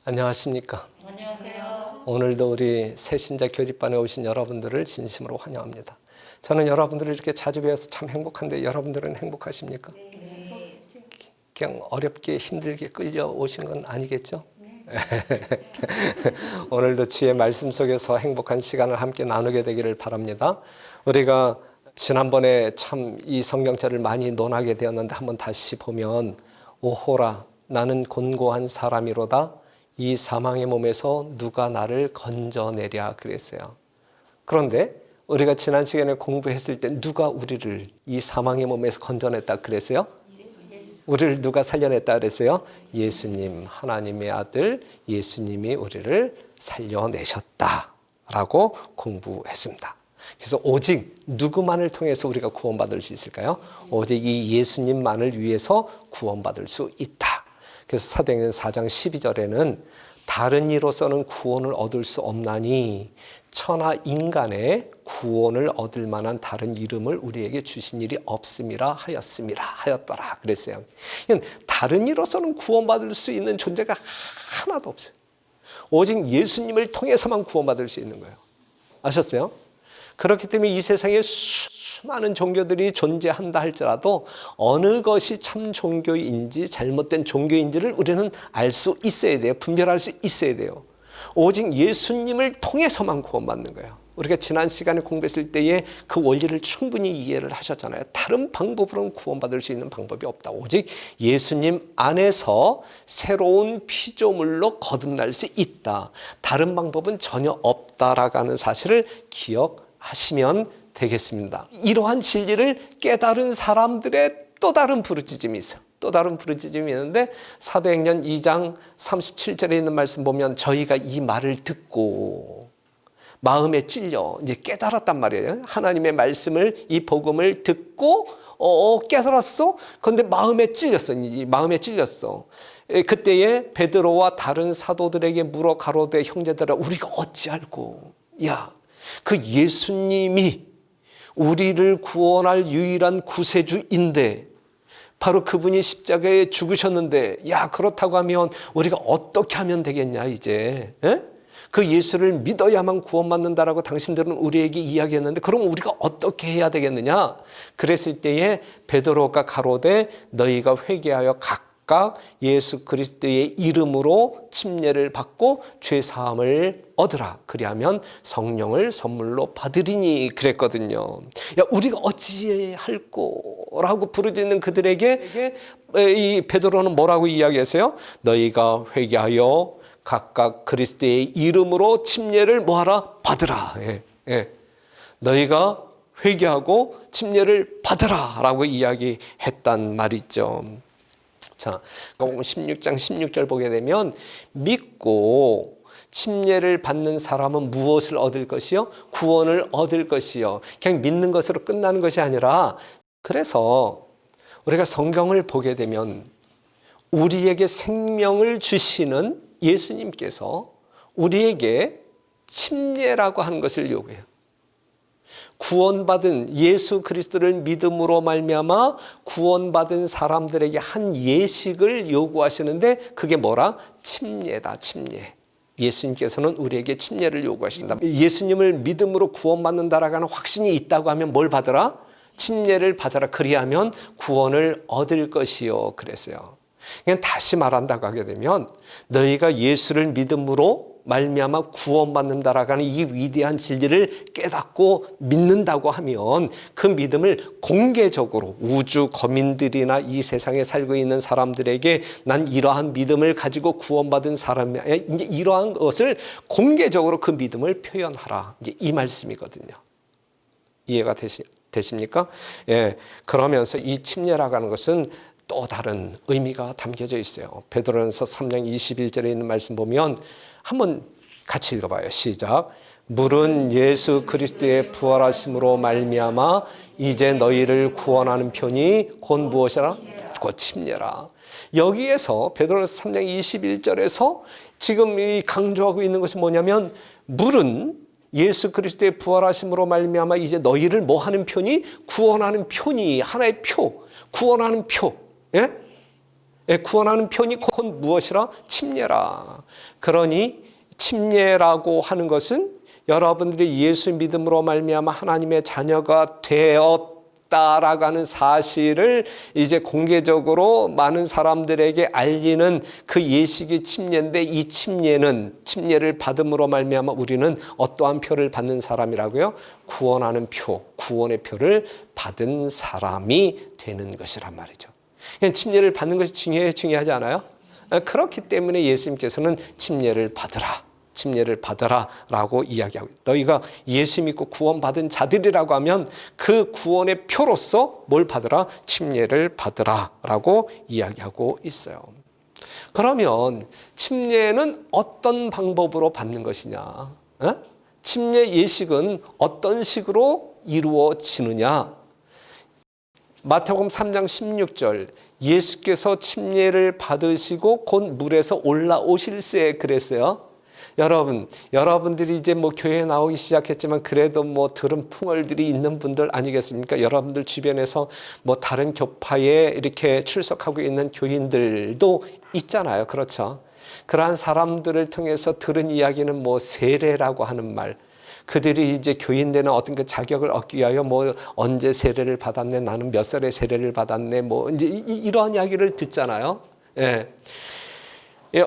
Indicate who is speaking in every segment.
Speaker 1: 안녕하십니까?
Speaker 2: 안녕하세요.
Speaker 1: 오늘도 우리 새신자 교립반에 오신 여러분들을 진심으로 환영합니다. 저는 여러분들을 이렇게 자주 뵈어서 참 행복한데 여러분들은 행복하십니까?
Speaker 2: 네.
Speaker 1: 그냥 어렵게 힘들게 끌려오신 건 아니겠죠? 오늘도 주의 말씀 속에서 행복한 시간을 함께 나누게 되기를 바랍니다. 우리가 지난번에 참 이 성경절을 많이 논하게 되었는데 한번 다시 보면 오호라 나는 곤고한 사람이로다 이 사망의 몸에서 누가 나를 건져내랴 그랬어요. 그런데 우리가 지난 시간에 공부했을 때 누가 우리를 이 사망의 몸에서 건져냈다 그랬어요? 우리를 누가 살려냈다 그랬어요? 예수님, 하나님의 아들 예수님이 우리를 살려내셨다라고 공부했습니다. 그래서 오직 누구만을 통해서 우리가 구원받을 수 있을까요? 오직 이 예수님만을 위해서 구원받을 수 있다. 그래서 사도행전 4장 12절에는 다른 이로서는 구원을 얻을 수 없나니 천하 인간의 구원을 얻을 만한 다른 이름을 우리에게 주신 일이 없음이라 하였더라 그랬어요. 다른 이로서는 구원받을 수 있는 존재가 하나도 없어요. 오직 예수님을 통해서만 구원받을 수 있는 거예요. 아셨어요? 그렇기 때문에 이 세상에 수많은 종교들이 존재한다 할지라도 어느 것이 참 종교인지 잘못된 종교인지를 우리는 알 수 있어야 돼요. 분별할 수 있어야 돼요. 오직 예수님을 통해서만 구원받는 거예요. 우리가 지난 시간에 공부했을 때에 그 원리를 충분히 이해를 하셨잖아요. 다른 방법으로는 구원받을 수 있는 방법이 없다. 오직 예수님 안에서 새로운 피조물로 거듭날 수 있다. 다른 방법은 전혀 없다라는 사실을 기억하시면 되겠습니다. 이러한 진리를 깨달은 사람들의 또 다른 부르짖음이 있어요. 또 다른 부르짖음이 있는데 사도행전 2장 37절에 있는 말씀 보면 저희가 이 말을 듣고 마음에 찔려 이제 깨달았단 말이에요. 하나님의 말씀을 이 복음을 듣고 깨달았어. 그런데 마음에 찔렸어. 마음에 찔렸어. 그때에 베드로와 다른 사도들에게 물어 가로되 형제들아 우리가 어찌할꼬. 야, 그 예수님이 우리를 구원할 유일한 구세주인데 바로 그분이 십자가에 죽으셨는데 야 그렇다고 하면 우리가 어떻게 하면 되겠냐 이제 그 예수를 믿어야만 구원받는다라고 당신들은 우리에게 이야기했는데 그럼 우리가 어떻게 해야 되겠느냐. 그랬을 때에 베드로가 가로되 너희가 회개하여 각각 예수 그리스도의 이름으로 침례를 받고 죄사함을 얻으라. 그리하면 성령을 선물로 받으리니 그랬거든요. 야 우리가 어찌할꼬라고 부르짖는 그들에게 이 베드로는 뭐라고 이야기했어요? 너희가 회개하여 각각 그리스도의 이름으로 침례를 뭐하라? 받으라. 너희가 회개하고 침례를 받으라 라고 이야기했단 말이죠. 자, 16장 16절 보게 되면 믿고 침례를 받는 사람은 무엇을 얻을 것이요? 구원을 얻을 것이요. 그냥 믿는 것으로 끝나는 것이 아니라 그래서 우리가 성경을 보게 되면 우리에게 생명을 주시는 예수님께서 우리에게 침례라고 하는 것을 요구해요. 구원받은 예수 그리스도를 믿음으로 말미암아 구원받은 사람들에게 한 예식을 요구하시는데 그게 뭐라? 침례다. 침례. 예수님께서는 우리에게 침례를 요구하신다. 예수님을 믿음으로 구원받는다라고 하는 확신이 있다고 하면 뭘 받으라? 침례를 받으라. 그리하면 구원을 얻을 것이요 그랬어요. 그냥 다시 말한다고 하게 되면 너희가 예수를 믿음으로 말미암아 구원받는다라고 하는 이 위대한 진리를 깨닫고 믿는다고 하면 그 믿음을 공개적으로 우주 거민들이나 이 세상에 살고 있는 사람들에게 난 이러한 믿음을 가지고 구원받은 사람이야. 이제 이러한 것을 공개적으로 그 믿음을 표현하라. 이제 이 말씀이거든요. 이해가 되십니까? 예. 그러면서 이 침례라고 하는 것은 또 다른 의미가 담겨져 있어요. 베드로전서 3장 21절에 있는 말씀 보면 한번 같이 읽어봐요. 시작. 물은 예수 그리스도의 부활하심으로 말미암아 이제 너희를 구원하는 편이 곧 무엇이라? 곧 침례라. 여기에서 베드로전서 3장 21절에서 지금 이 강조하고 있는 것이 뭐냐면 물은 예수 그리스도의 부활하심으로 말미암아 이제 너희를 뭐 하는 편이? 구원하는 편이 하나의 표. 구원하는 표. 예? 구원하는 편이 곧 무엇이라? 침례라. 그러니 침례라고 하는 것은 여러분들이 예수 믿음으로 말미암아 하나님의 자녀가 되었다라고 하는 사실을 이제 공개적으로 많은 사람들에게 알리는 그 예식이 침례인데, 이 침례를 받음으로 말미암아 우리는 어떠한 표를 받는 사람이라고요? 구원하는 표, 구원의 표를 받은 사람이 되는 것이란 말이죠. 침례를 받는 것이 중요하지 않아요? 그렇기 때문에 예수님께서는 침례를 받으라 라고 이야기하고, 너희가 예수 믿고 구원받은 자들이라고 하면 그 구원의 표로서 뭘 받으라? 침례를 받으라 라고 이야기하고 있어요. 그러면 침례는 어떤 방법으로 받는 것이냐? 침례 예식은 어떤 식으로 이루어지느냐? 마태복음 3장 16절, 예수께서 침례를 받으시고 곧 물에서 올라오실세 그랬어요. 여러분들이 이제 교회에 나오기 시작했지만 그래도 들은 풍월들이 있는 분들 아니겠습니까? 여러분들 주변에서 다른 교파에 이렇게 출석하고 있는 교인들도 있잖아요. 그렇죠? 그러한 사람들을 통해서 들은 이야기는 세례라고 하는 말, 그들이 이제 교인 되는 어떤 그 자격을 얻기 위하여 언제 세례를 받았네, 나는 몇 살에 세례를 받았네, 이제 이러한 이야기를 듣잖아요. 예.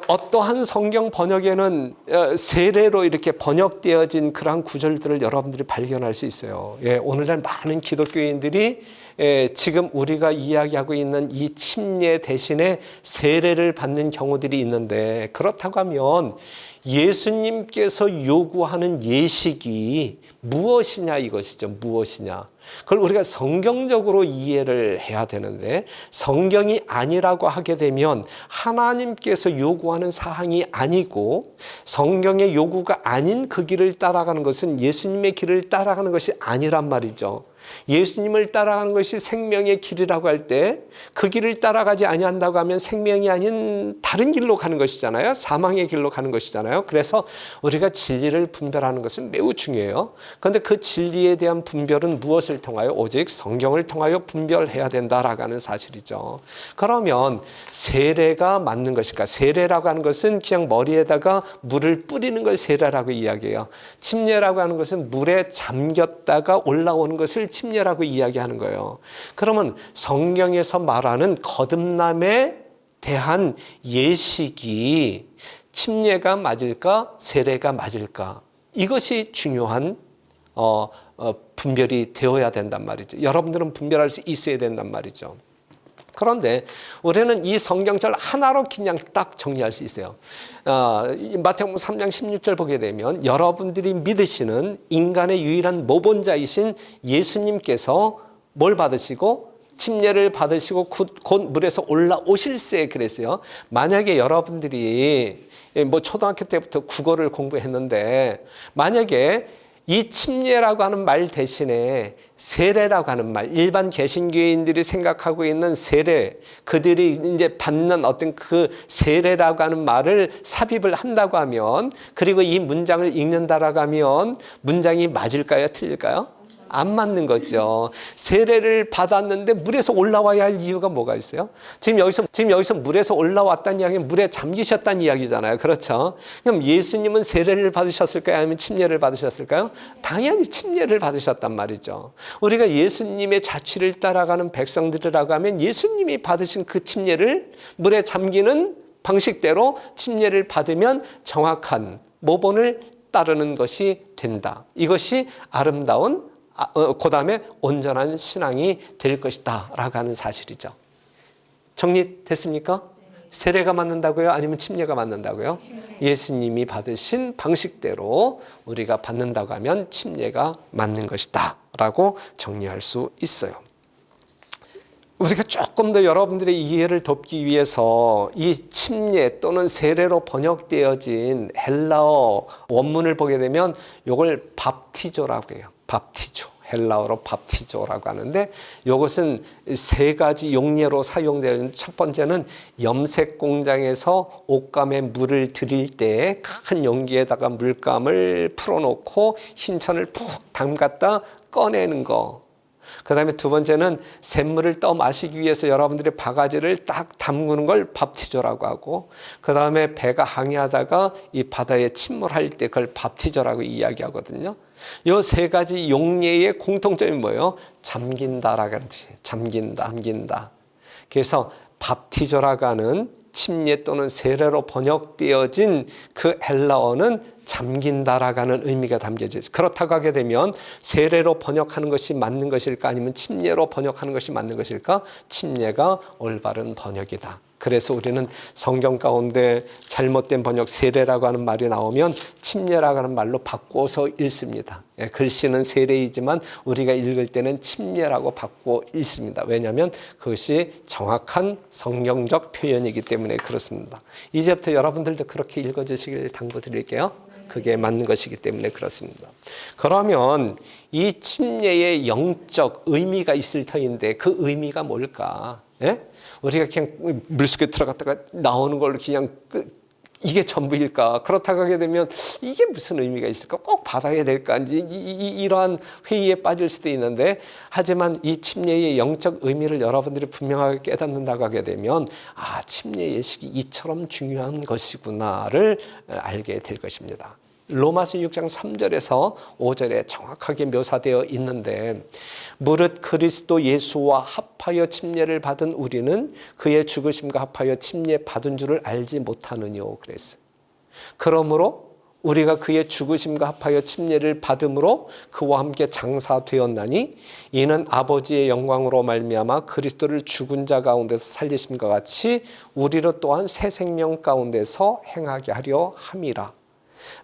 Speaker 1: 어떠한 성경 번역에는 세례로 이렇게 번역되어진 그러한 구절들을 여러분들이 발견할 수 있어요. 오늘날 많은 기독교인들이 지금 우리가 이야기하고 있는 이 침례 대신에 세례를 받는 경우들이 있는데, 그렇다고 하면 예수님께서 요구하는 예식이 무엇이냐 이것이죠. 무엇이냐. 그걸 우리가 성경적으로 이해를 해야 되는데, 성경이 아니라고 하게 되면 하나님께서 요구하는 사항이 아니고 성경의 요구가 아닌 그 길을 따라가는 것은 예수님의 길을 따라가는 것이 아니란 말이죠. 예수님을 따라가는 것이 생명의 길이라고 할 때 그 길을 따라가지 아니한다고 하면 생명이 아닌 다른 길로 가는 것이잖아요. 사망의 길로 가는 것이잖아요. 그래서 우리가 진리를 분별하는 것은 매우 중요해요. 그런데 그 진리에 대한 분별은 무엇을 통하여? 오직 성경을 통하여 분별해야 된다라고 하는 사실이죠. 그러면 세례가 맞는 것일까? 세례라고 하는 것은 그냥 머리에다가 물을 뿌리는 걸 세례라고 이야기해요. 침례라고 하는 것은 물에 잠겼다가 올라오는 것을 침례라고 이야기하는 거예요. 그러면 성경에서 말하는 거듭남에 대한 예식이 침례가 맞을까? 세례가 맞을까? 이것이 중요한 분별이 되어야 된단 말이죠. 여러분들은 분별할 수 있어야 된단 말이죠. 그런데 우리는 이 성경절 하나로 그냥 딱 정리할 수 있어요. 마태복음 3장 16절 보게 되면 여러분들이 믿으시는 인간의 유일한 모본자이신 예수님께서 뭘 받으시고 침례를 받으시고 곧 물에서 올라오실세 그랬어요. 만약에 여러분들이 초등학교 때부터 국어를 공부했는데, 만약에 이 침례라고 하는 말 대신에 세례라고 하는 말, 일반 개신교인들이 생각하고 있는 세례, 그들이 이제 받는 어떤 그 세례라고 하는 말을 삽입을 한다고 하면, 그리고 이 문장을 읽는다라고 하면 문장이 맞을까요? 틀릴까요? 안 맞는 거죠. 세례를 받았는데 물에서 올라와야 할 이유가 뭐가 있어요? 지금 여기서 물에서 올라왔다는 이야기는 물에 잠기셨다는 이야기잖아요. 그렇죠? 그럼 예수님은 세례를 받으셨을까요? 아니면 침례를 받으셨을까요? 당연히 침례를 받으셨단 말이죠. 우리가 예수님의 자취를 따라가는 백성들이라고 하면 예수님이 받으신 그 침례를 물에 잠기는 방식대로 침례를 받으면 정확한 모본을 따르는 것이 된다. 이것이 아름다운 그 다음에 온전한 신앙이 될 것이다 라고 하는 사실이죠. 정리됐습니까? 세례가 맞는다고요? 아니면 침례가 맞는다고요? 예수님이 받으신 방식대로 우리가 받는다고 하면 침례가 맞는 것이다 라고 정리할 수 있어요. 우리가 조금 더 여러분들의 이해를 돕기 위해서 이 침례 또는 세례로 번역되어진 헬라어 원문을 보게 되면 이걸 밥티조라고 해요. 밥티조. 헬라어로 밥티조라고 하는데, 이것은 세 가지 용례로 사용되는, 첫 번째는 염색 공장에서 옷감에 물을 들일 때 큰 용기에다가 물감을 풀어놓고 흰천을 푹 담갔다 꺼내는 거. 그 다음에 두 번째는 샘물을 떠 마시기 위해서 여러분들이 바가지를 딱 담그는 걸 밥티저라고 하고, 그 다음에 배가 항해하다가 이 바다에 침몰할 때 그걸 밥티저라고 이야기하거든요. 이 세 가지 용례의 공통점이 뭐예요? 잠긴다라는 뜻이에요. 잠긴다. 그래서 밥티저라고 하는 침례 또는 세례로 번역되어진 그 헬라어는 잠긴다라고 하는 의미가 담겨져 있어요. 그렇다고 하게 되면 세례로 번역하는 것이 맞는 것일까, 아니면 침례로 번역하는 것이 맞는 것일까? 침례가 올바른 번역이다. 그래서 우리는 성경 가운데 잘못된 번역 세례라고 하는 말이 나오면 침례라고 하는 말로 바꿔서 읽습니다. 글씨는 세례이지만 우리가 읽을 때는 침례라고 바꿔 읽습니다. 왜냐하면 그것이 정확한 성경적 표현이기 때문에 그렇습니다. 이제부터 여러분들도 그렇게 읽어주시길 당부드릴게요. 그게 맞는 것이기 때문에 그렇습니다. 그러면 이 침례의 영적 의미가 있을 터인데 그 의미가 뭘까? 우리가 그냥 물속에 들어갔다가 나오는 걸로 그냥 이게 전부일까? 그렇다고 하게 되면 이게 무슨 의미가 있을까? 꼭 받아야 될까? 이러한 회의에 빠질 수도 있는데, 하지만 이 침례의 영적 의미를 여러분들이 분명하게 깨닫는다고 하게 되면 침례 예식이 이처럼 중요한 것이구나를 알게 될 것입니다. 로마서 6장 3절에서 5절에 정확하게 묘사되어 있는데, 무릇 그리스도 예수와 합하여 침례를 받은 우리는 그의 죽으심과 합하여 침례 받은 줄을 알지 못하느뇨 그랬어요. 그러므로 우리가 그의 죽으심과 합하여 침례를 받음으로 그와 함께 장사되었나니 이는 아버지의 영광으로 말미암아 그리스도를 죽은 자 가운데서 살리심과 같이 우리로 또한 새 생명 가운데서 행하게 하려 함이라.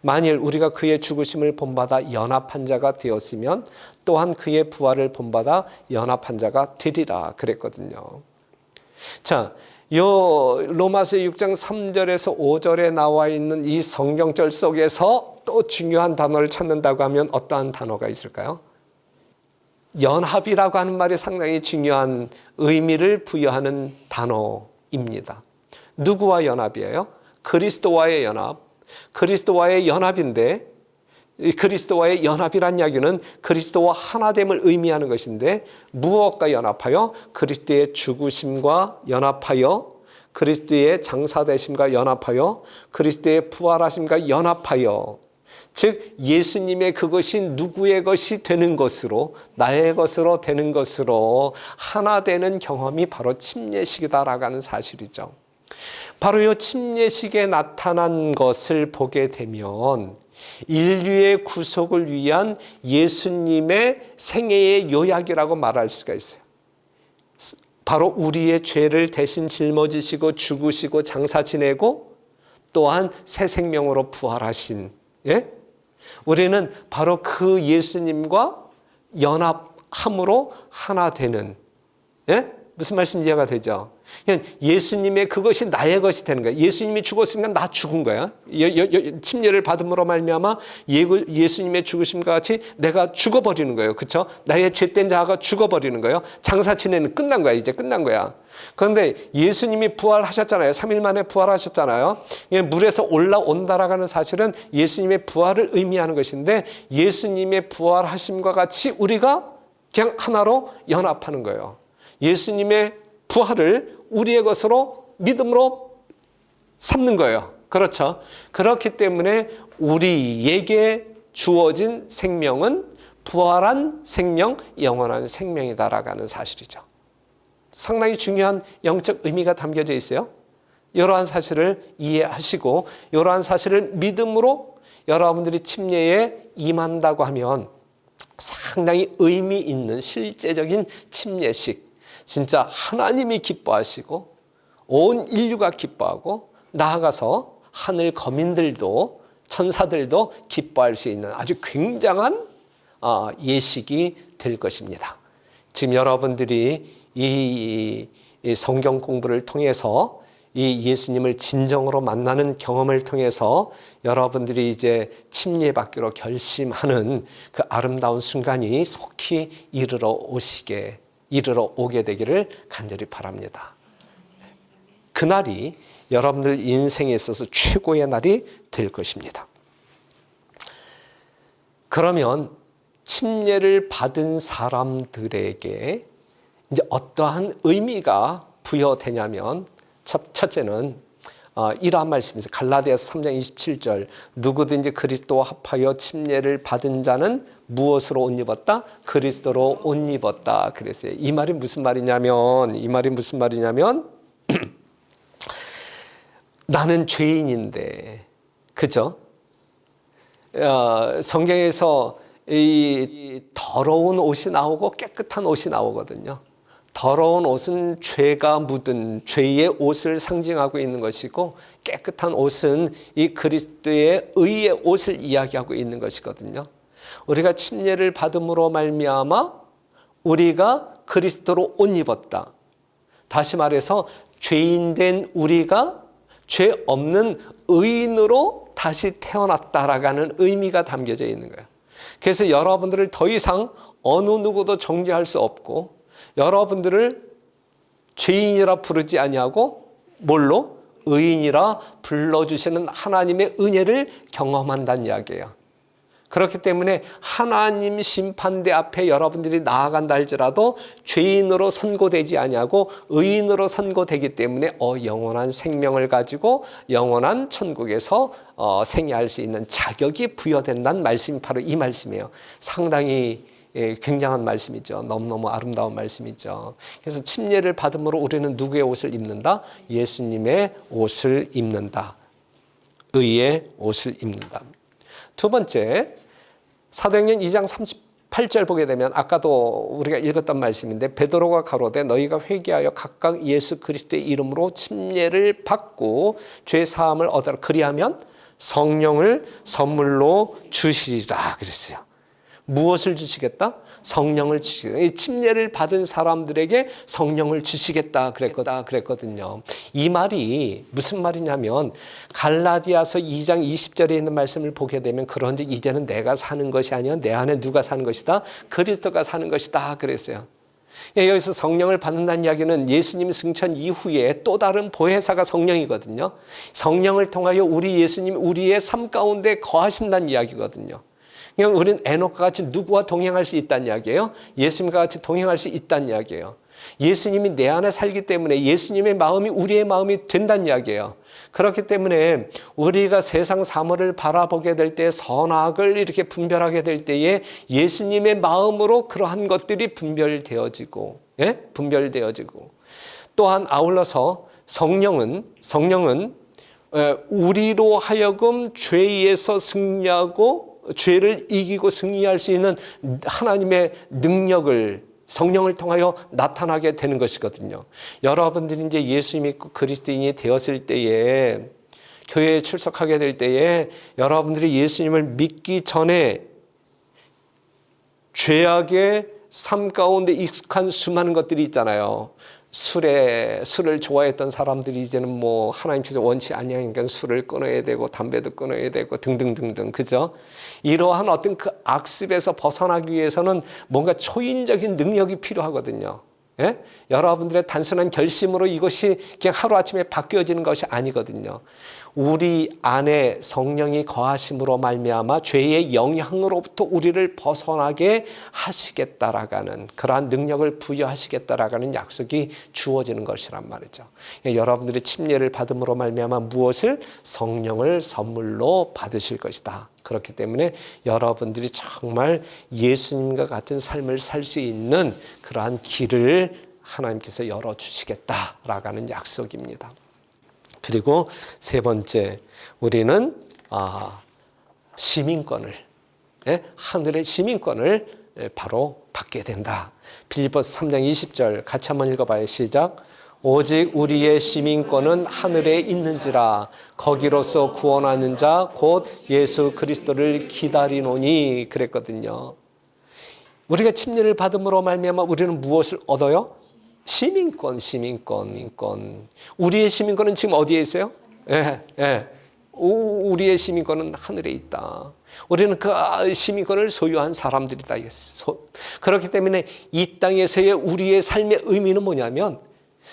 Speaker 1: 만일 우리가 그의 죽으심을 본받아 연합한 자가 되었으면 또한 그의 부활을 본받아 연합한 자가 되리라 그랬거든요. 자, 요 로마서 6장 3절에서 5절에 나와 있는 이 성경절 속에서 또 중요한 단어를 찾는다고 하면 어떠한 단어가 있을까요? 연합이라고 하는 말이 상당히 중요한 의미를 부여하는 단어입니다. 누구와 연합이에요? 그리스도와의 연합. 그리스도와의 연합인데, 그리스도와의 연합이란 이야기는 그리스도와 하나됨을 의미하는 것인데, 무엇과 연합하여? 그리스도의 죽으심과 연합하여, 그리스도의 장사되심과 연합하여, 그리스도의 부활하심과 연합하여, 즉 예수님의 그것이 누구의 것이 되는 것으로, 나의 것으로 되는 것으로 하나 되는 경험이 바로 침례식이다라고 하는 사실이죠. 바로 이 침례식에 나타난 것을 보게 되면 인류의 구속을 위한 예수님의 생애의 요약이라고 말할 수가 있어요. 바로 우리의 죄를 대신 짊어지시고 죽으시고 장사 지내고 또한 새 생명으로 부활하신, 우리는 바로 그 예수님과 연합함으로 하나 되는, 무슨 말씀인지 이해가 되죠? 예수님의 그것이 나의 것이 되는 거야. 예수님이 죽었으니까 나 죽은 거야. 침례를 받음으로 말미암아 예수님의 죽으심과 같이 내가 죽어버리는 거예요. 그렇죠? 나의 죄된 자가 죽어버리는 거예요. 장사 지내는 끝난 거야. 이제 끝난 거야. 그런데 예수님이 부활하셨잖아요. 3일 만에 부활하셨잖아요. 물에서 올라온다라고 하는 사실은 예수님의 부활을 의미하는 것인데, 예수님의 부활하심과 같이 우리가 그냥 하나로 연합하는 거예요. 예수님의 부활을 우리의 것으로 믿음으로 삼는 거예요. 그렇죠? 그렇기 때문에 우리에게 주어진 생명은 부활한 생명, 영원한 생명이다라고 하는 사실이죠. 상당히 중요한 영적 의미가 담겨져 있어요. 이러한 사실을 이해하시고 이러한 사실을 믿음으로 여러분들이 침례에 임한다고 하면 상당히 의미 있는 실제적인 침례식, 진짜 하나님이 기뻐하시고 온 인류가 기뻐하고 나아가서 하늘 거민들도 천사들도 기뻐할 수 있는 아주 굉장한 예식이 될 것입니다. 지금 여러분들이 이 성경 공부를 통해서 이 예수님을 진정으로 만나는 경험을 통해서 여러분들이 이제 침례받기로 결심하는 그 아름다운 순간이 속히 이르러 오게 되기를 간절히 바랍니다. 그날이 여러분들 인생에 있어서 최고의 날이 될 것입니다. 그러면 침례를 받은 사람들에게 이제 어떠한 의미가 부여되냐면 첫째는 이러한 말씀이죠. 갈라디아서 3장 27절 누구든지 그리스도와 합하여 침례를 받은 자는 무엇으로 옷 입었다? 그리스도로 옷 입었다 그랬어요. 이 말이 무슨 말이냐면 나는 죄인인데 그죠? 성경에서 이 더러운 옷이 나오고 깨끗한 옷이 나오거든요. 더러운 옷은 죄가 묻은 죄의 옷을 상징하고 있는 것이고 깨끗한 옷은 이 그리스도의 의의 옷을 이야기하고 있는 것이거든요. 우리가 침례를 받음으로 말미암아 우리가 그리스도로 옷 입었다. 다시 말해서 죄인된 우리가 죄 없는 의인으로 다시 태어났다라는 의미가 담겨져 있는 거예요. 그래서 여러분들을 더 이상 어느 누구도 정죄할 수 없고 여러분들을 죄인이라 부르지 아니하고 뭘로? 의인이라 불러주시는 하나님의 은혜를 경험한다는 이야기예요. 그렇기 때문에 하나님 심판대 앞에 여러분들이 나아간다 할지라도 죄인으로 선고되지 아니하고 의인으로 선고되기 때문에 영원한 생명을 가지고 영원한 천국에서 생애할 수 있는 자격이 부여된다는 말씀이 바로 이 말씀이에요. 상당히 굉장한 말씀이죠. 너무너무 아름다운 말씀이죠. 그래서 침례를 받음으로 우리는 누구의 옷을 입는다? 예수님의 옷을 입는다. 의의 옷을 입는다. 두 번째, 사도행전 2장 38절 보게 되면 아까도 우리가 읽었던 말씀인데 베드로가 가로되 너희가 회개하여 각각 예수 그리스도의 이름으로 침례를 받고 죄 사함을 얻으라. 그리하면 성령을 선물로 주시리라 그랬어요. 무엇을 주시겠다? 성령을 주시겠다. 이 침례를 받은 사람들에게 성령을 주시겠다 그랬거든요. 이 말이 무슨 말이냐면 갈라디아서 2장 20절에 있는 말씀을 보게 되면 그런즉 이제는 내가 사는 것이 아니라 내 안에 누가 사는 것이다? 그리스도가 사는 것이다 그랬어요. 여기서 성령을 받는다는 이야기는 예수님 승천 이후에 또 다른 보혜사가 성령이거든요. 성령을 통하여 우리 예수님 우리의 삶 가운데 거하신다는 이야기거든요. 그냥 우리는 에녹과 같이 누구와 동행할 수 있다는 이야기예요. 예수님과 같이 동행할 수 있다는 이야기예요. 예수님이 내 안에 살기 때문에 예수님의 마음이 우리의 마음이 된다는 이야기예요. 그렇기 때문에 우리가 세상 사물을 바라보게 될 때 선악을 이렇게 분별하게 될 때에 예수님의 마음으로 그러한 것들이 분별되어지고 또한 아울러서 성령은 우리로 하여금 죄에서 승리하고 죄를 이기고 승리할 수 있는 하나님의 능력을 성령을 통하여 나타나게 되는 것이거든요. 여러분들이 이제 예수 믿고 그리스도인이 되었을 때에 교회에 출석하게 될 때에 여러분들이 예수님을 믿기 전에 죄악의 삶 가운데 익숙한 수많은 것들이 있잖아요. 술을 좋아했던 사람들이 이제는 뭐 하나님께서 원치 아니하니까 술을 끊어야 되고 담배도 끊어야 되고 등등등등 그죠? 이러한 어떤 그 악습에서 벗어나기 위해서는 뭔가 초인적인 능력이 필요하거든요. 예? 여러분들의 단순한 결심으로 이것이 그냥 하루아침에 바뀌어지는 것이 아니거든요. 우리 안에 성령이 거하심으로 말미암아 죄의 영향으로부터 우리를 벗어나게 하시겠다라는 그러한 능력을 부여하시겠다라는 약속이 주어지는 것이란 말이죠. 여러분들이 침례를 받음으로 말미암아 무엇을? 성령을 선물로 받으실 것이다. 그렇기 때문에 여러분들이 정말 예수님과 같은 삶을 살 수 있는 그러한 길을 하나님께서 열어주시겠다라는 약속입니다. 그리고 세 번째, 우리는 시민권을, 하늘의 시민권을 바로 받게 된다. 빌립보서 3장 20절 같이 한번 읽어봐요. 시작. 오직 우리의 시민권은 하늘에 있는지라 거기로서 구원하는 자 곧 예수 그리스도를 기다리노니 그랬거든요. 우리가 침례를 받음으로 말미암아 우리는 무엇을 얻어요? 시민권. 우리의 시민권은 지금 어디에 있어요? 우리의 시민권은 하늘에 있다. 우리는 그 시민권을 소유한 사람들이다. 그렇기 때문에 이 땅에서의 우리의 삶의 의미는 뭐냐면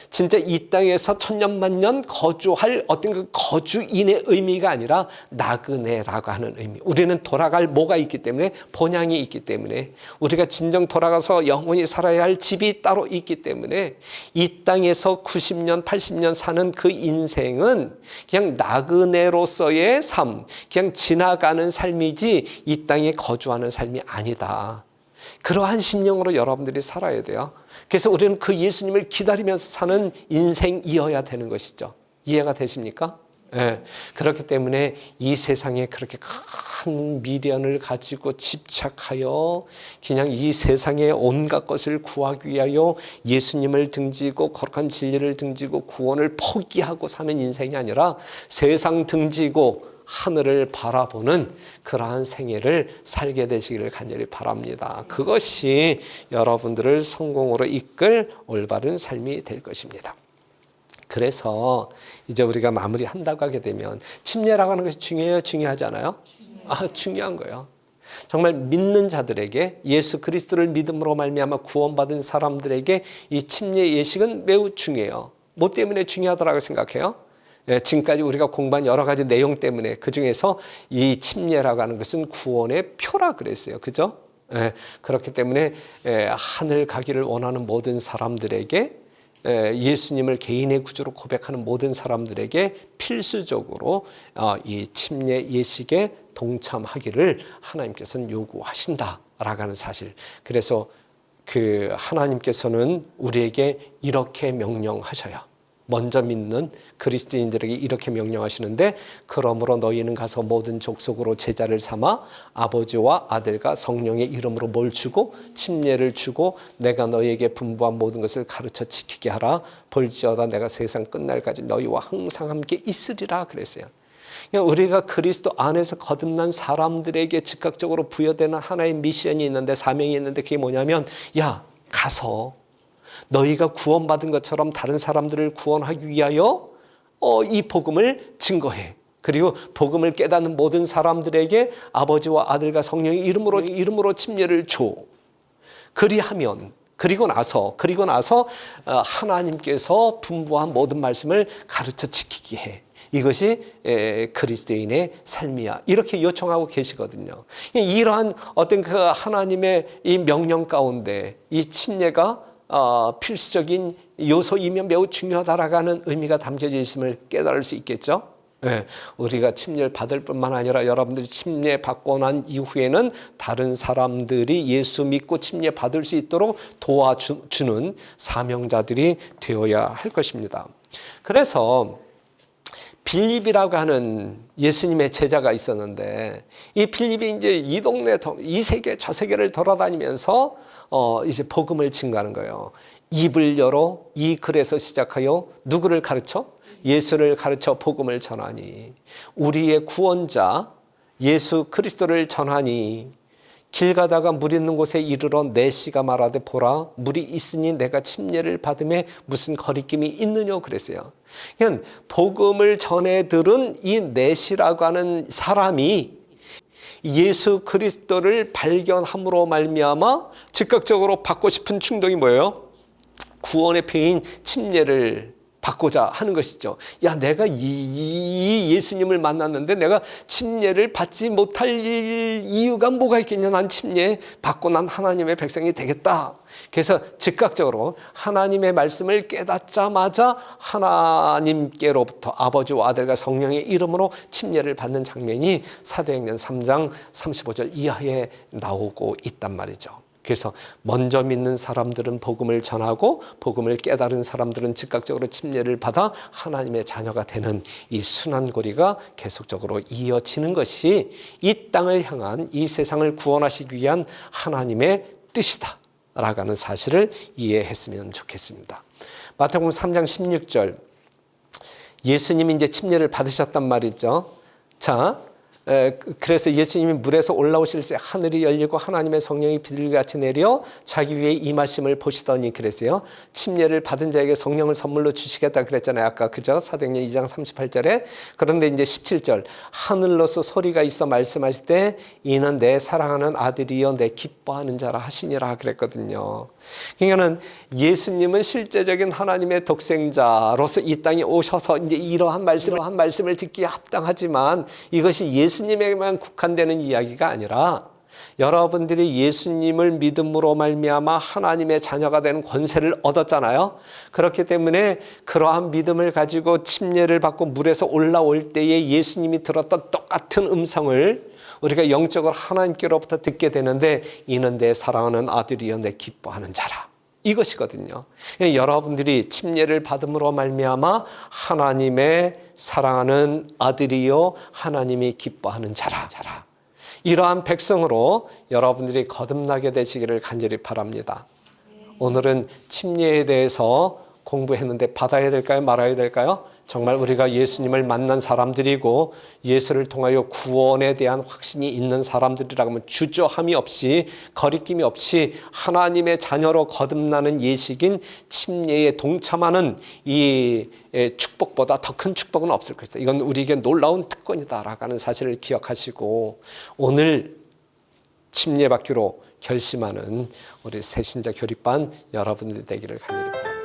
Speaker 1: 진짜 이 땅에서 천년만년 거주할 어떤 그 거주인의 의미가 아니라 나그네라고 하는 의미. 우리는 돌아갈 뭐가 있기 때문에, 본향이 있기 때문에, 우리가 진정 돌아가서 영원히 살아야 할 집이 따로 있기 때문에 이 땅에서 90년, 80년 사는 그 인생은 그냥 나그네로서의 삶, 그냥 지나가는 삶이지 이 땅에 거주하는 삶이 아니다. 그러한 심령으로 여러분들이 살아야 돼요. 그래서 우리는 그 예수님을 기다리면서 사는 인생이어야 되는 것이죠. 이해가 되십니까? 네. 그렇기 때문에 이 세상에 그렇게 큰 미련을 가지고 집착하여 그냥 이 세상의 온갖 것을 구하기 위하여 예수님을 등지고 거룩한 진리를 등지고 구원을 포기하고 사는 인생이 아니라 세상 등지고 하늘을 바라보는 그러한 생애를 살게 되시기를 간절히 바랍니다. 그것이 여러분들을 성공으로 이끌 올바른 삶이 될 것입니다. 그래서 이제 우리가 마무리한다고 하게 되면 침례라고 하는 것이 중요해요? 중요하지 않아요? 중요한 거예요. 정말 믿는 자들에게, 예수 그리스도를 믿음으로 말미암아 구원받은 사람들에게 이 침례 예식은 매우 중요해요. 뭐 때문에 중요하다고 생각해요? 지금까지 우리가 공부한 여러 가지 내용 때문에 그중에서 이 침례라고 하는 것은 구원의 표라 그랬어요. 그죠? 그렇기 때문에 하늘 가기를 원하는 모든 사람들에게, 예수님을 개인의 구주로 고백하는 모든 사람들에게 필수적으로 이 침례 예식에 동참하기를 하나님께서는 요구하신다라고 하는 사실. 그래서 그 하나님께서는 우리에게 이렇게 명령하셔요. 먼저 믿는 그리스도인들에게 이렇게 명령하시는데, 그러므로 너희는 가서 모든 족속으로 제자를 삼아 아버지와 아들과 성령의 이름으로 뭘 주고 침례를 주고 내가 너희에게 분부한 모든 것을 가르쳐 지키게 하라. 볼지어다 내가 세상 끝날까지 너희와 항상 함께 있으리라 그랬어요. 우리가 그리스도 안에서 거듭난 사람들에게 즉각적으로 부여되는 하나의 미션이 있는데, 사명이 있는데, 그게 뭐냐면, 야, 가서 너희가 구원받은 것처럼 다른 사람들을 구원하기 위하여 이 복음을 증거해. 그리고 복음을 깨닫는 모든 사람들에게 아버지와 아들과 성령의 이름으로 침례를 줘. 그리하면, 그리고 나서 하나님께서 분부한 모든 말씀을 가르쳐 지키게 해. 이것이 그리스도인의 삶이야. 이렇게 요청하고 계시거든요. 이러한 어떤 그 하나님의 이 명령 가운데 이 침례가 필수적인 요소이면 매우 중요하다라고 하는 의미가 담겨져 있음을 깨달을 수 있겠죠. 우리가 침례를 받을 뿐만 아니라 여러분들이 침례 받고 난 이후에는 다른 사람들이 예수 믿고 침례 받을 수 있도록 도와주는 사명자들이 되어야 할 것입니다. 그래서 빌립이라고 하는 예수님의 제자가 있었는데, 이 빌립이 이제 이 동네, 이 세계, 저 세계를 돌아다니면서 이제 복음을 증거하는 거예요. 입을 열어 이 글에서 시작하여 누구를 가르쳐? 예수를 가르쳐 복음을 전하니, 우리의 구원자 예수 그리스도를 전하니, 길 가다가 물 있는 곳에 이르러 내시가 말하되 보라 물이 있으니 내가 침례를 받음에 무슨 거리낌이 있느냐 그랬어요. 그냥 복음을 전해 들은 이 내시라고 하는 사람이 예수 그리스도를 발견함으로 말미암아 즉각적으로 받고 싶은 충동이 뭐예요? 구원의 표인 침례를 받고자 하는 것이죠. 야, 내가 이 예수님을 만났는데 내가 침례를 받지 못할 이유가 뭐가 있겠냐. 난 침례 받고 난 하나님의 백성이 되겠다. 그래서 즉각적으로 하나님의 말씀을 깨닫자마자 하나님께로부터 아버지와 아들과 성령의 이름으로 침례를 받는 장면이 사도행전 3장 35절 이하에 나오고 있단 말이죠. 그래서 먼저 믿는 사람들은 복음을 전하고 복음을 깨달은 사람들은 즉각적으로 침례를 받아 하나님의 자녀가 되는 이 순환고리가 계속적으로 이어지는 것이 이 땅을 향한, 이 세상을 구원하시기 위한 하나님의 뜻이다 라고 하는 사실을 이해했으면 좋겠습니다. 마태복음 3장 16절, 예수님이 이제 침례를 받으셨단 말이죠. 자, 그래서 예수님이 물에서 올라오실 때 하늘이 열리고 하나님의 성령이 비둘기같이 내려 자기 위에 임하심을 보시더니 그랬어요. 침례를 받은 자에게 성령을 선물로 주시겠다 그랬잖아요. 아까 그죠? 사도행전 2장 38절에. 그런데 이제 17절 하늘로서 소리가 있어 말씀하실 때 이는 내 사랑하는 아들이요 내 기뻐하는 자라 하시니라 그랬거든요. 그러니까는 예수님은 실제적인 하나님의 독생자로서 이 땅에 오셔서 이제 이러한 말씀을 듣기에 합당하지만 이것이 예수님에게만 국한되는 이야기가 아니라 여러분들이 예수님을 믿음으로 말미암아 하나님의 자녀가 되는 권세를 얻었잖아요. 그렇기 때문에 그러한 믿음을 가지고 침례를 받고 물에서 올라올 때에 예수님이 들었던 똑같은 음성을 우리가 영적으로 하나님께로부터 듣게 되는데 이는 내 사랑하는 아들이여 내 기뻐하는 자라. 이것이거든요. 여러분들이 침례를 받음으로 말미암아 하나님의 사랑하는 아들이요 하나님이 기뻐하는 자라. 이러한 백성으로 여러분들이 거듭나게 되시기를 간절히 바랍니다. 오늘은 침례에 대해서 공부했는데 받아야 될까요? 말아야 될까요? 정말 우리가 예수님을 만난 사람들이고 예수를 통하여 구원에 대한 확신이 있는 사람들이라고 하면 주저함이 없이 거리낌이 없이 하나님의 자녀로 거듭나는 예식인 침례에 동참하는 이 축복보다 더 큰 축복은 없을 것이다. 이건 우리에게 놀라운 특권이다라고 하는 사실을 기억하시고 오늘 침례 받기로 결심하는 우리 새신자 교립반 여러분들 되기를 간절히 바랍니다.